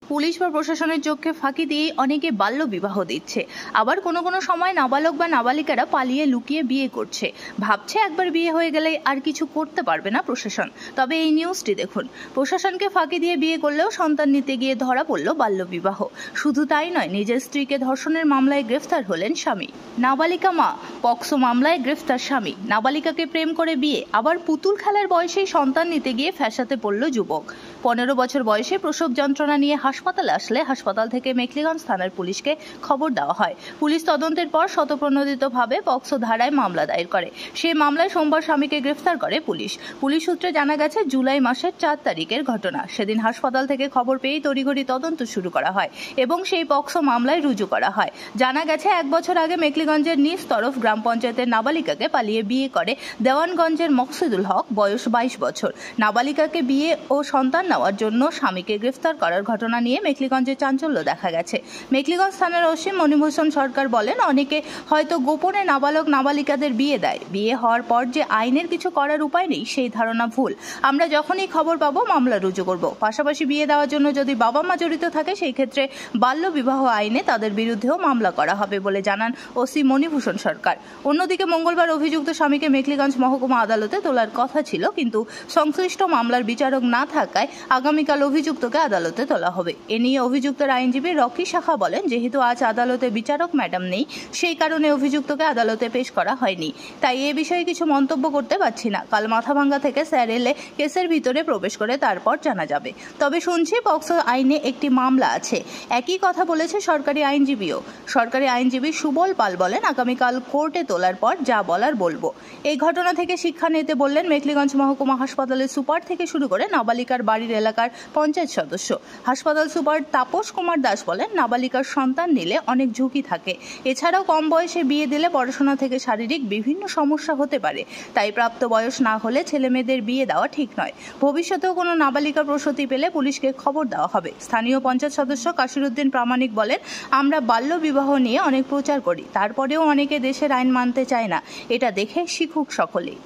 Police বা প্রশাসনের চোখে ফাঁকি দিয়ে অনেকে বাল্য বিবাহ দিচ্ছে, আবার কোনো কোনো সময় নাবালক বা নাবালিকারা পালিয়ে লুকিয়ে বিয়ে করছে। ভাবছে একবার বিয়ে হয়ে গেলে আর কিছু করতে পারবে না প্রশাসন। তবে এই নিউজটি দেখুন, প্রশাসনকে ফাঁকি দিয়ে বিয়ে করলেও সন্তান নিতে গিয়ে ধরা পড়ল বাল্য বিবাহ। শুধু তাই নয়, নিজের স্ত্রীকে ধর্ষণের মামলায় গ্রেফতার হলেন স্বামী। নাবালিকা মা, পক্সো মামলায় গ্রেফতার স্বামী। নাবালিকাকে প্রেম করে বিয়ে, আবার পুতুল খেলার বয়সেই সন্তান নিতে গিয়ে ফ্যাসাতে পড়ল যুবক। 15 বছর বয়সে প্রসব যন্ত্রণা নিয়ে হাসপাতালে আসলে হাসপাতাল থেকে মেখলিগঞ্জ থানার পুলিশকে খবর দেওয়া হয়। পুলিশ তদন্তের পর স্বতঃপ্রণোদিতভাবে পক্সো ধারায় মামলা দায়ের করে। সেই মামলায় সোমবার স্বামীকে গ্রেফতার করে পুলিশ। পুলিশ সূত্রে জানা গেছে, জুলাই মাসের 4 তারিখের ঘটনা। সেদিন হাসপাতাল থেকে খবর পেয়েই তড়িঘড়ি তদন্ত শুরু করা হয় এবং সেই পক্সো মামলায় রুজু করা হয়। জানা গেছে, 1 বছর আগে মেখলিগঞ্জের নিজ তরফ গ্রাম পঞ্চায়েতের নাবালিকাকে পালিয়ে বিয়ে করে দেওয়ানগঞ্জের মকসুদুল হক, বয়স 22 বছর। নাবালিকাকে বিয়ে ও সন্তান নেওয়ার জন্য স্বামীকে গ্রেফতার করার ঘটনা নিয়ে মেখলিগঞ্জে চাঞ্চল্য দেখা গেছে। মেখলিগঞ্জ থানার ওসি মনিভূষণ সরকার বলেন, অনেকে হয়তো গোপনে নাবালক নাবালিকাদের বিয়ে দেয়। বিয়ে হওয়ার পর যে আইনের কিছু করার উপায় নেই, সেই ধারণা ভুল। আমরা যখনই খবর পাবো মামলা রুজু করব। পাশাপাশি বিয়ে দেওয়ার জন্য যদি বাবা মা জড়িত থাকে, সেই ক্ষেত্রে বাল্য বিবাহ আইনে তাদের বিরুদ্ধেও মামলা করা হবে বলে জানান ওসি মনিভূষণ সরকার। অন্যদিকে মঙ্গলবার অভিযুক্ত স্বামীকে মেখলিগঞ্জ মহকুমা আদালতে তোলার কথা ছিল, কিন্তু সংশ্লিষ্ট মামলার বিচারক না থাকায় আগামীকাল অভিযুক্তকে আদালতে তোলা হবে। এ নিয়ে অভিযুক্তের আইনজীবী রকি শাখা বলেন, যেহেতু আজ আদালতে বিচারক ম্যাডাম নেই, সেই কারণে অভিযুক্তকে আদালতে পেশ করা হয়নি। তাই এ বিষয়ে কিছু মন্তব্য করতে পারছি না। কাল মাথাভাঙ্গা থেকে স্যার এলে কেসের ভিতরে প্রবেশ করে তারপর জানা যাবে। তবে শুনছি পক্সো আইনে একটি মামলা আছে। একই কথা বলেছে সরকারি আইনজীবীও। সরকারি আইনজীবী সুবল পাল বলেন, আগামীকাল কোর্টে তোলার পর যা বলার বলবো। এই ঘটনা থেকে শিক্ষা নিতে বললেন মেখলিগঞ্জ মহকুমা হাসপাতালের সুপার থেকে শুরু করে নাবালিকার বাড়ির এলাকার পঞ্চায়েত সদস্য। হাসপাতাল সুপার তাপস কুমার দাস বলেন, নাবালিকার সন্তান নিলে অনেক ঝুঁকি থাকে। এছাড়াও কম বয়সে বিয়ে দিলে পড়াশোনা থেকে শারীরিক বিভিন্ন সমস্যা হতে পারে। তাই প্রাপ্ত বয়স না হলে ছেলে মেয়েদের বিয়ে দেওয়া ঠিক নয়। ভবিষ্যতেও কোনো নাবালিকা প্রসূতি পেলে পুলিশকে খবর দেওয়া হবে। স্থানীয় পঞ্চায়েত সদস্য কাশিরুদ্দিন প্রামাণিক বলেন, আমরা বাল্য বিবাহ নিয়ে অনেক প্রচার করি, তারপরেও অনেকে দেশের আইন মানতে চায় না। এটা দেখে শিখুক সকলেই।